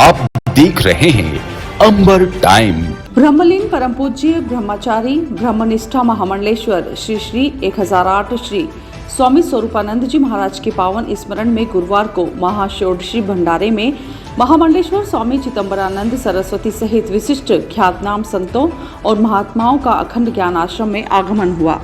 आप देख रहे हैं अंबर टाइम। ब्रह्मलीन परम पूज्य ब्रह्मचारी ब्रह्मनिष्ठा महामंडलेश्वर श्री श्री 1008 श्री स्वामी स्वरूपानंद जी महाराज के पावन स्मरण में गुरुवार को महाषोडशी भंडारे में महामंडलेश्वर स्वामी चिदंबरानंद सरस्वती सहित विशिष्ट ख्यातनाम संतों और महात्माओं का अखंड ज्ञान आश्रम में आगमन हुआ।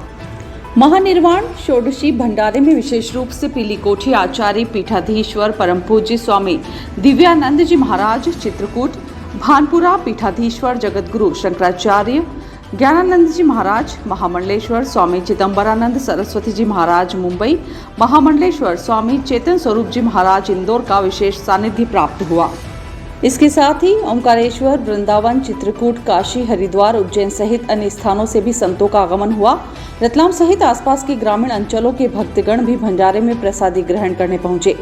महानिर्वाण षोडशी भंडारे में विशेष रूप से पीली कोठी आचार्य पीठाधीश्वर परम पूज्य स्वामी दिव्यानंद जी महाराज चित्रकूट, भानपुरा पीठाधीश्वर जगतगुरु शंकराचार्य ज्ञानानंद जी महाराज महामंडलेश्वर स्वामी चिदंबरानंद सरस्वती जी महाराज मुंबई, महामंडलेश्वर स्वामी चेतन स्वरूप जी महाराज इंदौर का विशेष सानिध्य प्राप्त हुआ। इसके साथ ही ओमकारेश्वर, वृंदावन, चित्रकूट, काशी, हरिद्वार, उज्जैन सहित अन्य स्थानों से भी संतों का आगमन हुआ। रतलाम सहित आसपास के ग्रामीण अंचलों के भक्तगण भी भंडारे में प्रसादी ग्रहण करने पहुंचे।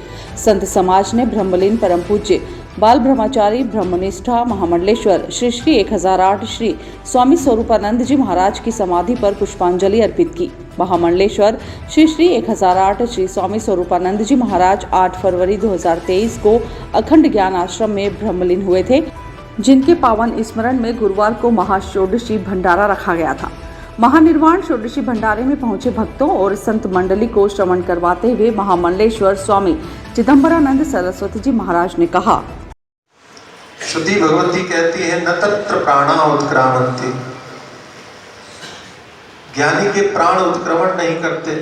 संत समाज ने ब्रह्मलीन परम पूज्य बाल ब्रह्मचारी ब्रह्मनिष्ठा महामंडलेश्वर श्री श्री 1008 श्री स्वामी स्वरूपानंद जी महाराज की समाधि पर पुष्पांजलि अर्पित की। महामंडलेश्वर श्री श्री 1008 श्री स्वामी स्वरूपानंद जी महाराज 8 फरवरी 2023 को अखंड ज्ञान आश्रम में ब्रह्मलीन हुए थे, जिनके पावन स्मरण में गुरुवार को महाषोडशी भंडारा रखा गया था। महानिर्वाण षोडशी भंडारे में पहुंचे भक्तों और संत मंडली को श्रवण करवाते हुए महामंडलेश्वर स्वामी चिदंबरानंद सरस्वती जी महाराज ने कहा, श्रुति भगवती कहती है न तत्र प्राणा उत्क्रामन्ति, ज्ञानी के प्राण उत्क्रमण नहीं करते,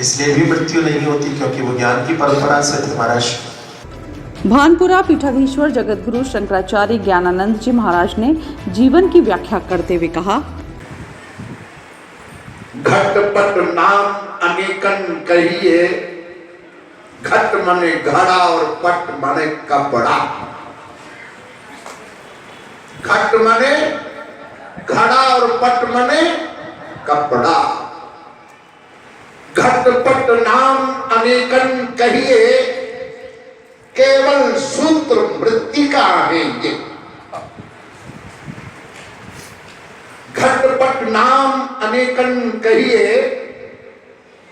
इसलिए भी मृत्यु नहीं होती क्योंकि वो ज्ञान की परंपरा से थे महाराज। भानपुरा पीठाधीश्वर जगतगुरु शंकराचार्य ज्ञानानंद जी महाराज ने जीवन की व्याख्या करते हुए कहा, घटपट नाम अनेकन कहिए, घट माने घड़ा और पट माने कपड़ा। घट माने घड़ा और पट माने कपड़ा। घटपट नाम अनेकन कहिए, केवल सूत्र मृत्तिका है ये। घटपट नाम अनेकन कहिए,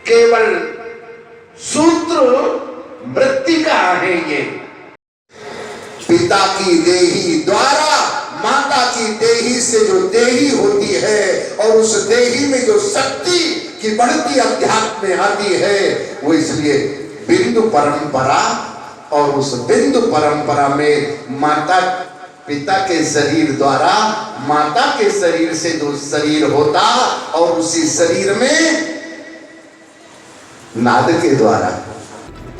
केवल सूत्र मृत्तिका है ये। पिता की देही द्वारा माता की देही से जो देही होती है और उस देही में जो शक्ति की बढ़ती अध्यात्म में आती है, वो इसलिए बिंदु परंपरा, और उस बिंदु परंपरा में माता पिता के शरीर द्वारा माता के शरीर से जो शरीर होता और उसी शरीर में नाद के द्वारा।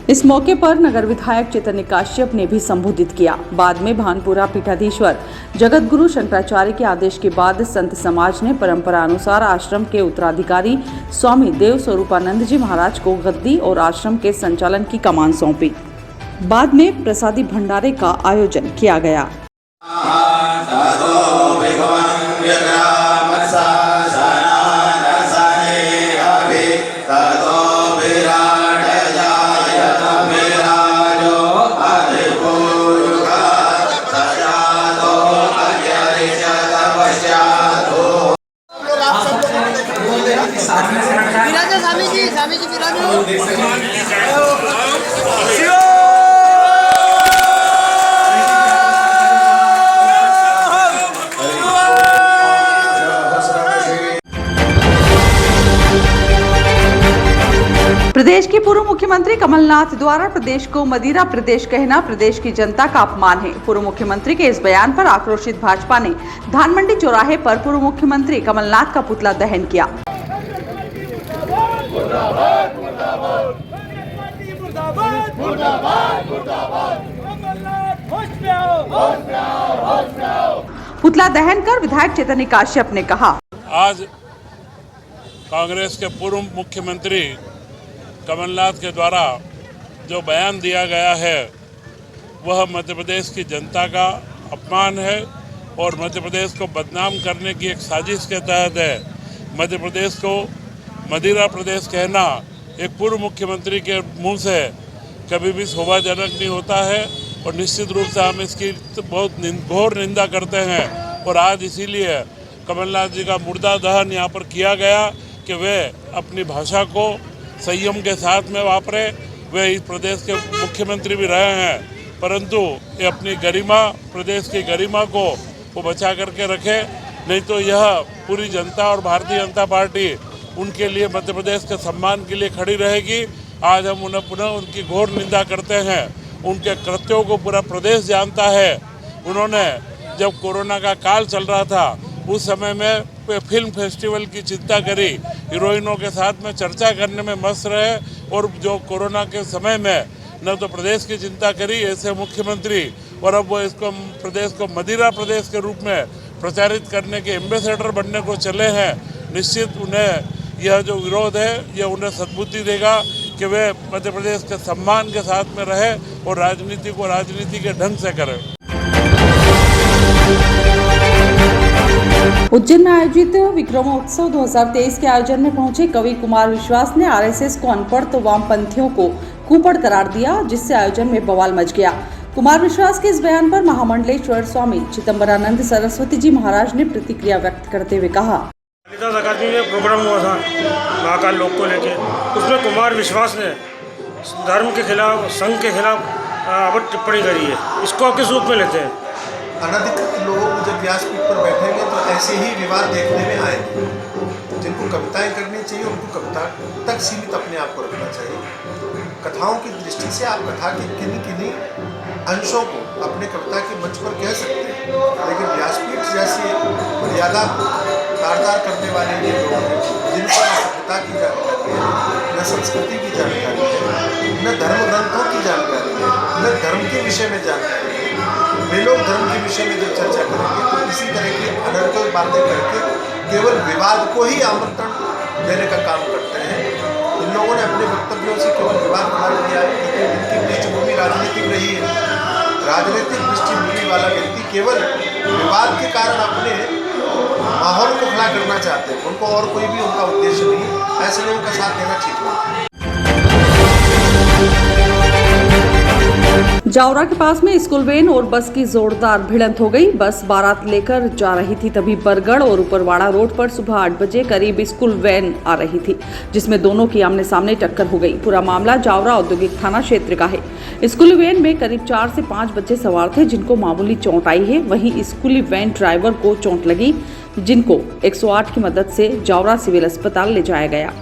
इस मौके पर नगर विधायक चैतन्य काश्यप ने भी संबोधित किया। बाद में भानपुरा पीठाधीश्वर जगतगुरु शंकराचार्य के आदेश के बाद संत समाज ने परंपरा अनुसार आश्रम के उत्तराधिकारी स्वामी देव स्वरूपानंद जी महाराज को गद्दी और आश्रम के संचालन की कमान सौंपी। बाद में प्रसादी भंडारे का आयोजन किया गया। स्वामी जी प्रदेश के पूर्व मुख्यमंत्री कमलनाथ द्वारा प्रदेश को मदिरा प्रदेश कहना प्रदेश की जनता का अपमान है। पूर्व मुख्यमंत्री के इस बयान पर आक्रोशित भाजपा ने धानमंडी चौराहे पर पूर्व मुख्यमंत्री कमलनाथ का पुतला दहन किया। पुतला दहन कर विधायक चैतन्य काश्यप ने कहा, आज कांग्रेस के पूर्व मुख्यमंत्री कमलनाथ के द्वारा जो बयान दिया गया है वह मध्य प्रदेश की जनता का अपमान है और मध्य प्रदेश को बदनाम करने की एक साजिश के तहत है। मध्य प्रदेश को मदिरा प्रदेश कहना एक पूर्व मुख्यमंत्री के मुंह से कभी भी शोभाजनक नहीं होता है और निश्चित रूप से हम इसकी बहुत घोर निंदा करते हैं। और आज इसीलिए कमलनाथ जी का मुर्दा दहन यहाँ पर किया गया कि वे अपनी भाषा को संयम के साथ में वापरे। वे इस प्रदेश के मुख्यमंत्री भी रहे हैं, परंतु ये अपनी गरिमा, प्रदेश की गरिमा को वो बचा करके रखे, नहीं तो यह पूरी जनता और भारतीय जनता पार्टी उनके लिए, मध्य प्रदेश के सम्मान के लिए खड़ी रहेगी। आज हम उन्हें पुनः उनकी घोर निंदा करते हैं। उनके कृत्यों को पूरा प्रदेश जानता है। उन्होंने जब कोरोना का काल चल रहा था उस समय में फिल्म फेस्टिवल की चिंता करी, हीरोइनों के साथ में चर्चा करने में मस्त रहे, और जो कोरोना के समय में न तो प्रदेश की चिंता करी ऐसे मुख्यमंत्री, और अब वो इसको प्रदेश को मदिरा प्रदेश के रूप में प्रचारित करने के एम्बेसडर बनने को चले हैं। निश्चित उन्हें यह जो विरोध है यह उन्हें सद्बुद्धि देगा कि वे मध्य प्रदेश के सम्मान के साथ में रहे और राजनीति को राजनीति के ढंग से करें। उज्जैन में आयोजित विक्रमोत्सव 2023 के आयोजन में पहुंचे कवि कुमार विश्वास ने आरएसएस को अनपढ़ तो वामपंथियों को कुपड़ करार दिया, जिससे आयोजन में बवाल मच गया। कुमार विश्वास के इस बयान पर महामंडलेश्वर स्वामी चिदंबरानंद सरस्वती जी महाराज ने प्रतिक्रिया व्यक्त करते हुए कहा। कालिदास अकादमी में प्रोग्राम हुआ था महाकाल लोक को लेके, उसमें कुमार विश्वास ने धर्म के खिलाफ, संघ के खिलाफ अभद्र टिप्पणी करी है। इसको आप किस रूप में लेते हैं? अनधिकृत लोगों को जब व्यासपीठ पर बैठेंगे तो ऐसे ही विवाद देखने में आएंगे। जिनको कविताएं करनी चाहिए उनको कविता तक सीमित अपने आप को रखना चाहिए। कथाओं की दृष्टि से आप कथा के किन्हीं अंशों को अपने कविता के मंच पर कह सकते हैं, लेकिन व्यासपीठ जैसे मर्यादा तारदार करने वाले ये लोग हैं जिन पर न सभ्यता की जानकारी है, न संस्कृति की जानकारी है, न धर्म ग्रंथों की जानकारी है, न धर्म के विषय में जानकारी है। वे लोग धर्म के विषय में जब चर्चा करेंगे तो इसी तरह की अनर्गल बातें करके केवल विवाद को ही आमंत्रण देने का काम करते हैं। इन लोगों ने अपने वक्तव्यों से केवल विवाद खड़ा किया है, क्योंकि इनकी पृष्ठभूमि राजनीतिक रही है। राजनीतिक पृष्ठभूमि वाला व्यक्ति केवल विवाद के कारण अपने माहौल को खड़ा करना चाहते हैं, उनको और कोई भी उनका उद्देश्य नहीं। ऐसे लोगों का साथ देना ठीक नहीं। जावरा के पास में स्कूल वैन और बस की जोरदार भिड़ंत हो गई। बस बारात लेकर जा रही थी, तभी बरगढ़ और ऊपरवाड़ा रोड पर सुबह 8 बजे करीब स्कूल वैन आ रही थी, जिसमें दोनों की आमने सामने टक्कर हो गई। पूरा मामला जावरा औद्योगिक थाना क्षेत्र का है। स्कूली वैन में करीब 4 से 5 बच्चे सवार थे, जिनको मामूली चोट आई है। वहीं स्कूली वैन ड्राइवर को चोट लगी, जिनको 108 की मदद से जावरा सिविल अस्पताल ले जाया गया।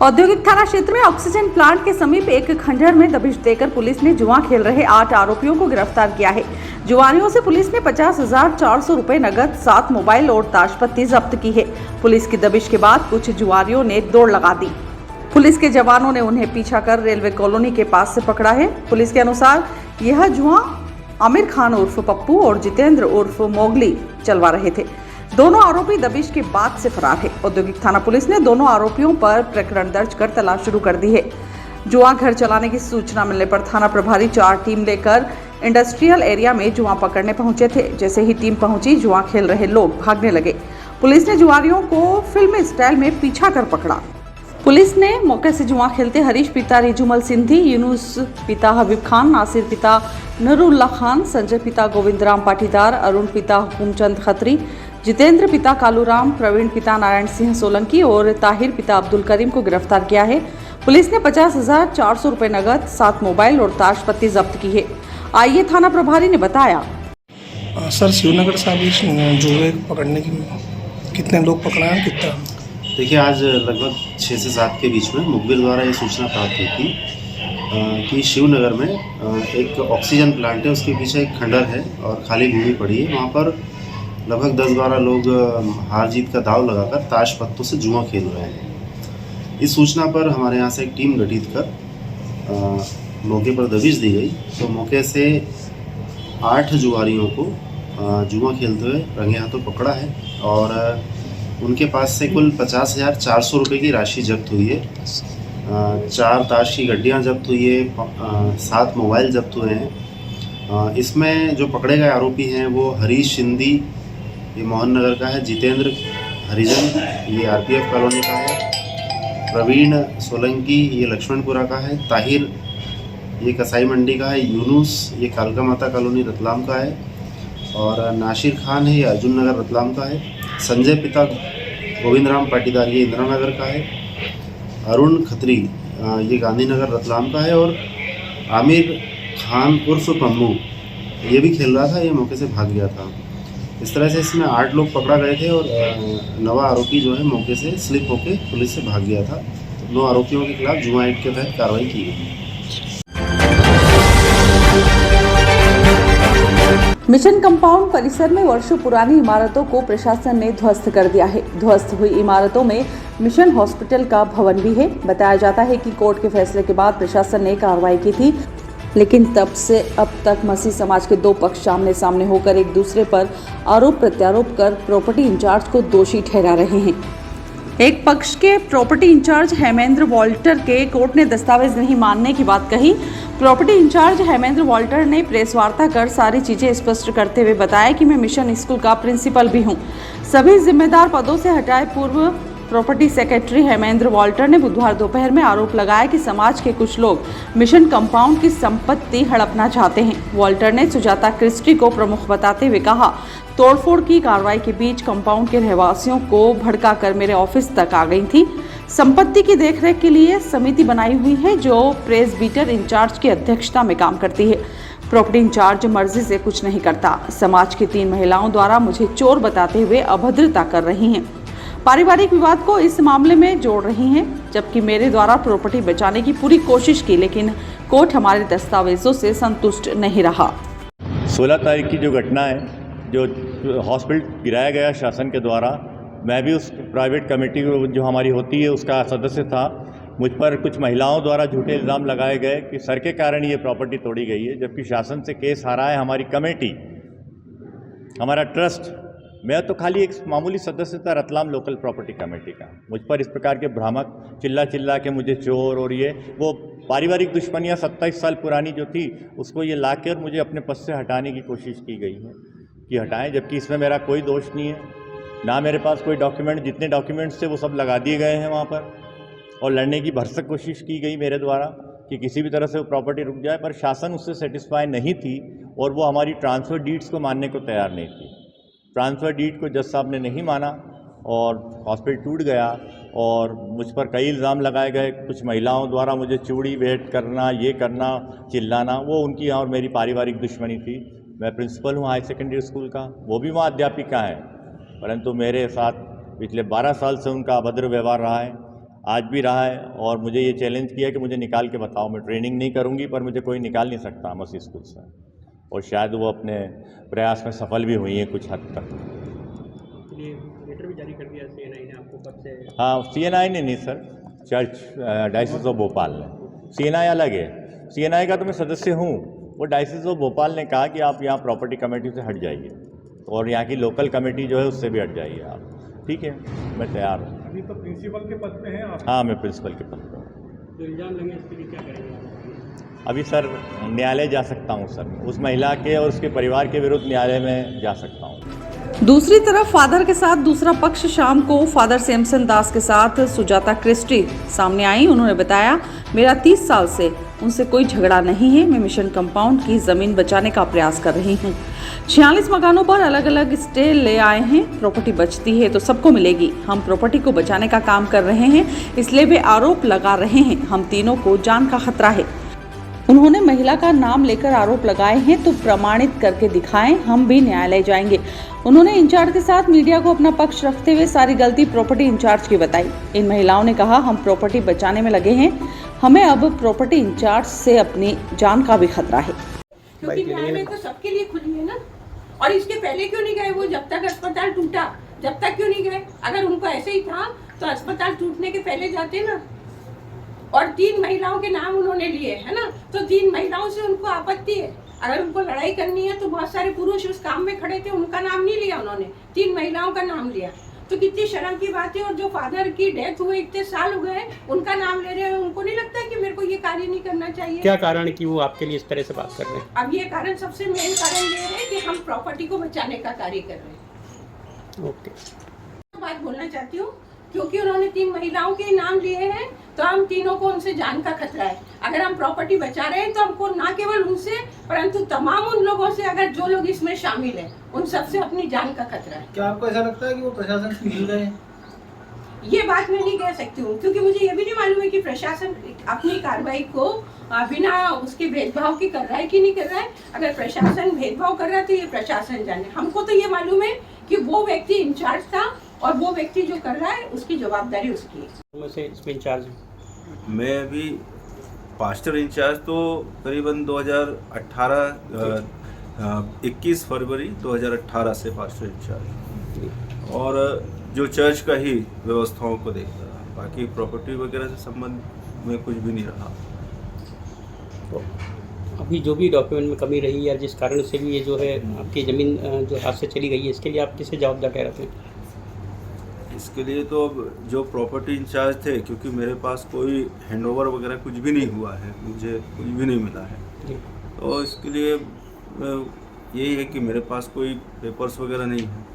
औद्योगिक थाना क्षेत्र में ऑक्सीजन प्लांट के समीप एक खंडहर में दबिश देकर पुलिस ने जुआ खेल रहे 8 आरोपियों को गिरफ्तार किया है। जुआरियों से पुलिस ने 50,400 रुपए नगद, 7 मोबाइल और ताशपत्ती जब्त की है। पुलिस की दबिश के बाद कुछ जुआरियों ने दौड़ लगा दी। पुलिस के जवानों ने उन्हें पीछा कर रेलवे कॉलोनी के पास से पकड़ा है। पुलिस के अनुसार यह जुआ आमिर खान उर्फ पप्पू और जितेंद्र उर्फ मोगली चलवा रहे थे। दोनों आरोपी दबिश के बाद से फरार है। औद्योगिक थाना पुलिस ने दोनों आरोपियों पर प्रकरण दर्ज कर तलाश शुरू कर दी है। जुआ घर चलाने की सूचना मिलने पर थाना प्रभारी 4 टीम लेकर इंडस्ट्रियल एरिया में जुआ पकड़ने पहुंचे थे। जैसे ही टीम पहुंची, जुआ खेल रहे लोग भागने लगे। पुलिस ने जुआरियों को फिल्मी स्टाइल में पीछा कर पकड़ा। पुलिस ने मौके से जुआ खेलते हरीश पिता रिजुमल सिंधी, यूनुस पिता हबीब खान, नासिर पिता नरुल्ला खान, संजय पिता गोविंदराम पाटीदार, अरुण पिता हुकुमचंद खत्री, जितेंद्र पिता कालूराम, प्रवीण पिता नारायण सिंह सोलंकी और ताहिर पिता अब्दुल करीम को गिरफ्तार किया है। पुलिस ने 50,400 रुपए नगद, 7 मोबाइल और ताशपत्ती जब्त की है। आइए थाना प्रभारी ने बताया। सर, शिवनगर साहब जुए पकड़ने की कितने लोग पकड़ा है, कितना? देखिए, आज लगभग 6 से 7 के बीच में मुखबिर द्वारा ये सूचना प्राप्त हुई थी कि शिवनगर में एक ऑक्सीजन प्लांट है, उसके पीछे एक खंडर है और खाली भूमि पड़ी है। वहाँ पर लगभग 10-12 लोग हार जीत का दाव लगाकर ताश पत्तों से जुआ खेल रहे हैं। इस सूचना पर हमारे यहाँ से एक टीम गठित कर मौके पर दबिश दी गई। तो मौके से 8 जुआरियों को जुआ खेलते हुए रंगे हाथों पकड़ा है और उनके पास से कुल 50,400 रुपये की राशि जब्त हुई है। 4 ताश की गड्डियाँ जब्त हुई है, 7 मोबाइल जब्त हुए हैं। इसमें जो पकड़े गए आरोपी हैं वो हरीश सिंधी, ये मोहन नगर का है, जितेंद्र हरिजन, ये आरपीएफ कॉलोनी का है, प्रवीण सोलंकी, ये लक्ष्मणपुरा का है, ताहिर, ये कसाई मंडी का है, यूनुस, ये कालका माता कॉलोनी रतलाम का है और नासिर खान है, ये अर्जुन नगर रतलाम का है। संजय पिता गोविंद राम पाटीदार ये इंदिरा नगर का है, अरुण खत्री ये गांधीनगर रतलाम का है, और आमिर खान उर्फ पम्मू ये भी खेल रहा था, ये मौके से भाग गया था। इस तरह से इसमें 8 लोग पकड़ा गए थे और 9वां आरोपी जो है मौके से स्लिप होकर पुलिस से भाग गया था। 9 आरोपियों के खिलाफ जुआ एक्ट के तहत कार्रवाई की गई। मिशन कंपाउंड परिसर में वर्षों पुरानी इमारतों को प्रशासन ने ध्वस्त कर दिया है। ध्वस्त हुई इमारतों में मिशन हॉस्पिटल का भवन भी है। बताया जाता है कि कोर्ट के फैसले के बाद प्रशासन ने कार्रवाई की थी, लेकिन तब से अब तक मसीह समाज के 2 पक्ष आमने सामने होकर एक दूसरे पर आरोप प्रत्यारोप कर प्रॉपर्टी इंचार्ज को दोषी ठहरा रहे हैं। एक पक्ष के प्रॉपर्टी इंचार्ज हेमेंद्र वॉल्टर के कोर्ट ने दस्तावेज नहीं मानने की बात कही। प्रॉपर्टी इंचार्ज हेमेंद्र वॉल्टर ने प्रेस वार्ता कर सारी चीजें स्पष्ट करते हुए बताया कि मैं मिशन स्कूल का प्रिंसिपल भी हूं। सभी जिम्मेदार पदों से हटाए पूर्व प्रॉपर्टी सेक्रेटरी हेमेंद्र वॉल्टर ने बुधवार दोपहर में आरोप लगाया कि समाज के कुछ लोग मिशन कंपाउंड की संपत्ति हड़पना चाहते हैं। वॉल्टर ने सुजाता क्रिस्टी को प्रमुख बताते हुए कहा, तोड़फोड़ की कार्रवाई के बीच कंपाउंड के रहवासियों को भड़काकर मेरे ऑफिस तक आ गई थी। संपत्ति की देखरेख के लिए समिति बनाई हुई है जो प्रेसबीटर इंचार्ज की अध्यक्षता में काम करती है। प्रॉपर्टी इंचार्ज मर्जी से कुछ नहीं करता। समाज की 3 महिलाओं द्वारा मुझे चोर बताते हुए अभद्रता कर रही हैं। पारिवारिक विवाद को इस मामले में जोड़ रही हैं, जबकि मेरे द्वारा प्रॉपर्टी बचाने की पूरी कोशिश की, लेकिन कोर्ट हमारे दस्तावेजों से संतुष्ट नहीं रहा। 16 तारीख की जो घटना है, जो हॉस्पिटल गिराया गया शासन के द्वारा, मैं भी उस प्राइवेट कमेटी जो हमारी होती है उसका सदस्य था। मुझ पर कुछ महिलाओं द्वारा झूठे इल्ज़ाम लगाए गए कि सर के कारण ये प्रॉपर्टी तोड़ी गई है, जबकि शासन से केस हारा है हमारी कमेटी, हमारा ट्रस्ट। मैं तो खाली एक मामूली सदस्य था रतलाम लोकल प्रॉपर्टी कमेटी का। मुझ पर इस प्रकार के भ्रामक चिल्ला के मुझे चोर और ये वो पारिवारिक दुश्मनियां 27 साल पुरानी जो थी उसको ये लाकर मुझे अपने पद से हटाने की कोशिश की गई है कि हटाएं, जबकि इसमें मेरा कोई दोष नहीं है, ना मेरे पास कोई डॉक्यूमेंट। जितने डॉक्यूमेंट्स थे वो सब लगा दिए गए हैं वहाँ पर, और लड़ने की भरसक कोशिश की गई मेरे द्वारा कि किसी भी तरह से वो प्रॉपर्टी रुक जाए, पर शासन उससे सेटिस्फाई नहीं थी और वो हमारी ट्रांसफ़र डीड्स को मानने को तैयार नहीं थी। ट्रांसफ़र डीड को जज साहब ने नहीं माना और हॉस्पिटल टूट गया और मुझ पर कई इल्ज़ाम लगाए गए। कुछ महिलाओं द्वारा मुझे चूड़ी भेंट करना, ये करना, चिल्लाना, वो उनकी और मेरी पारिवारिक दुश्मनी थी। मैं प्रिंसिपल हूँ हाई सेकेंडरी स्कूल का, वो भी वहाँ अध्यापिका है, परंतु मेरे साथ पिछले 12 साल से उनका अभद्र व्यवहार रहा है, आज भी रहा है। और मुझे ये चैलेंज किया कि मुझे निकाल के बताओ। मैं ट्रेनिंग नहीं करूँगी, पर मुझे कोई निकाल नहीं सकता मसीह स्कूल से, और शायद वो अपने प्रयास में सफल भी हुई हैं कुछ हद तक। लेटर भी जारी कर दिया सीएनआई ने आपको पद से? हाँ, सीएनआई ने नहीं sir, church diocese of Bhopal ने। सीएनआई अलग है, सीएनआई का तो मैं सदस्य हूँ। वो डायसिस ऑफ भोपाल ने कहा कि आप यहाँ प्रॉपर्टी कमेटी से हट जाइए और यहाँ की लोकल कमेटी जो है उससे भी हट जाइए आप। ठीक है, मैं तैयार हूँ। अभी तो प्रिंसिपल के पद पे हैं आप? हाँ, मैं प्रिंसिपल के पद पर हूँ। जो इल्जाम लगे इसके लिए क्या करेंगे? अभी सर न्यायालय जा सकता हूँ सर, उस महिला के और उसके परिवार के विरुद्ध न्यायालय में जा सकता हूँ। दूसरी तरफ फादर के साथ दूसरा पक्ष शाम को फादर सैमसन दास के साथ सुजाता क्रिस्टी सामने आई। उन्होंने बताया, मेरा 30 साल से उनसे कोई झगड़ा नहीं है। मैं मिशन कंपाउंड की जमीन बचाने का प्रयास कर रही हूँ। 46 मकानों पर अलग अलग स्टे ले आए हैं। प्रॉपर्टी बचती है तो सबको मिलेगी। हम प्रॉपर्टी को बचाने का काम कर रहे हैं, इसलिए वे आरोप लगा रहे हैं। हम तीनों को जान का खतरा है। उन्होंने महिला का नाम लेकर आरोप लगाए हैं तो प्रमाणित करके दिखाएं, हम भी न्यायालय जाएंगे। उन्होंने इंचार्ज के साथ मीडिया को अपना पक्ष रखते हुए सारी गलती प्रॉपर्टी इंचार्ज की बताई। इन महिलाओं ने कहा, हम प्रॉपर्टी बचाने में लगे हैं, हमें अब प्रॉपर्टी इंचार्ज से अपनी जान का भी खतरा है। क्योंकि न्यायालय तो सबके लिए खुली है ना। और इसके पहले क्यों नहीं गए वो? जब तक अस्पताल टूटा, जब तक क्यों नहीं गए? अगर उनको ऐसे ही था तो अस्पताल टूटने के पहले जाते ना। और 3 महिलाओं के नाम उन्होंने लिए है ना, तो 3 महिलाओं से उनको आपत्ति है। अगर उनको लड़ाई करनी है तो बहुत सारे पुरुष उस काम में खड़े थे, उनका नाम नहीं लिया उन्होंने, 3 महिलाओं का नाम लिया। तो कितनी शर्म की बात है। और जो फादर की डेथ हुए इतने साल हो गए, उनका नाम ले रहे हैं, उनको नहीं लगता कि मेरे को ये कार्य नहीं करना चाहिए? क्या कारण है कि वो आपके लिए इस तरह से बात कर रहे हैं? अब ये कारण, सबसे मेन कारण ये है कि हम प्रॉपर्टी को बचाने का कार्य कर रहे हैं। ओके, बात बोलना चाहती हूँ क्योंकि उन्होंने 3 महिलाओं के नाम लिए हैं, तो हम तीनों को उनसे जान का खतरा है। अगर हम प्रॉपर्टी बचा रहे हैं तो हमको ना केवल उनसे परंतु तमाम उन लोगों से, अगर जो लोग इसमें शामिल हैं, उन सबसे अपनी जान का खतरा है। क्या आपको ऐसा लगता है कि वो प्रशासन से मिल गए? ये बात मैं नहीं कह सकती हूँ, क्योंकि मुझे ये भी नहीं मालूम है कि प्रशासन अपनी कार्रवाई को बिना उसके भेदभाव की कर रहा है कि नहीं कर रहा है। अगर प्रशासन भेदभाव कर रहा है तो ये प्रशासन जाने। हमको तो ये मालूम है कि वो व्यक्ति इंचार्ज था और वो व्यक्ति जो कर रहा है उसकी जवाबदारी उसकी है। मैं से इसमें इंचार्ज मैं अभी पास्टर इंचार्ज तो करीबन 21 फरवरी 2018 से पास्टर इंचार्ज, और जो चर्च का ही व्यवस्थाओं को देखता रहा, बाकी प्रॉपर्टी वगैरह से संबंध में कुछ भी नहीं रहा। तो अभी जो भी डॉक्यूमेंट में कमी रही या जिस कारण से भी ये जो है आपकी ज़मीन जो हाथ से चली गई है, इसके लिए आप किसे जवाबदार ठहराते हैं? इसके लिए तो अब जो प्रॉपर्टी इंचार्ज थे, क्योंकि मेरे पास कोई हैंडओवर वगैरह कुछ भी नहीं हुआ है, मुझे कुछ भी नहीं मिला है, तो इसके लिए यही है कि मेरे पास कोई पेपर्स वगैरह नहीं है।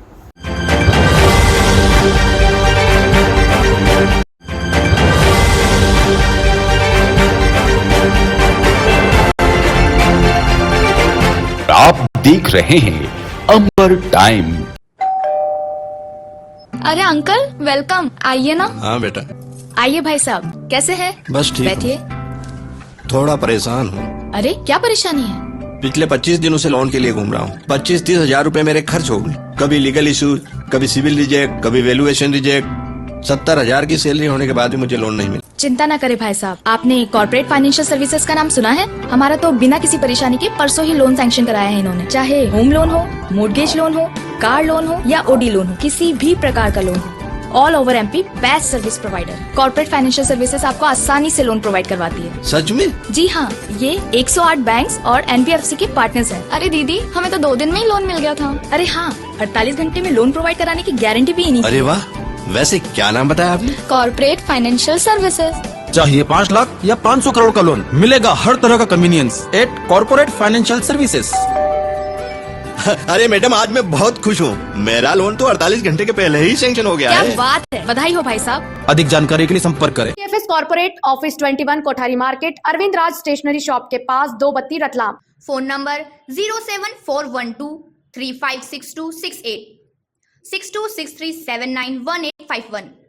आप देख रहे हैं अंबर टाइम। अरे अंकल वेलकम, आइए ना। हाँ बेटा। आइए भाई साहब, कैसे हैं? बस ठीक। बैठिए। थोड़ा परेशान हूँ। अरे क्या परेशानी है? पिछले 25 दिनों से लोन के लिए घूम रहा हूँ। 25-30 हजार रुपए मेरे खर्च हो गए। कभी लीगल इशू, कभी सिविल रिजेक्ट, कभी वैल्यूएशन रिजेक्ट। 70,000 की सैलरी होने के बाद भी मुझे लोन नहीं मिला। चिंता ना करें भाई साहब, आपने कॉर्पोरेट फाइनेंशियल सर्विसेज का नाम सुना है? हमारा तो बिना किसी परेशानी के परसों ही लोन सैंक्शन कराया है इन्होंने। चाहे होम लोन हो, मोर्गेज लोन हो, कार लोन हो या ओडी लोन हो, किसी भी प्रकार का लोन हो, all over MP best service provider. Corporate financial services आपको आसानी से लोन प्रोवाइड करवाती है। सच में? जी हाँ, ये 108 बैंक्स और एनबीएफसी के पार्टनर्स हैं। अरे दीदी, हमें तो 2 दिन में ही लोन मिल गया था। अरे हाँ, 48 घंटे में लोन प्रोवाइड कराने की गारंटी भी इन्हीं की। अरे वाह, वैसे क्या नाम बताया आपने? Corporate financial services. चाहिए 5 लाख या 500 करोड़ का लोन, मिलेगा हर तरह का convenience at corporate financial services. अरे मैडम, आज मैं बहुत खुश हूँ। मेरा लोन तो 48 घंटे के पहले ही सैंक्शन हो गया है। क्या बात है, बधाई हो भाई साहब। अधिक जानकारी के लिए संपर्क करें। KFS corporate office 21 Kothari market, Arvind Raj stationery shop के पास, 232 रतलाम। Phone number 07412356268 6263791851।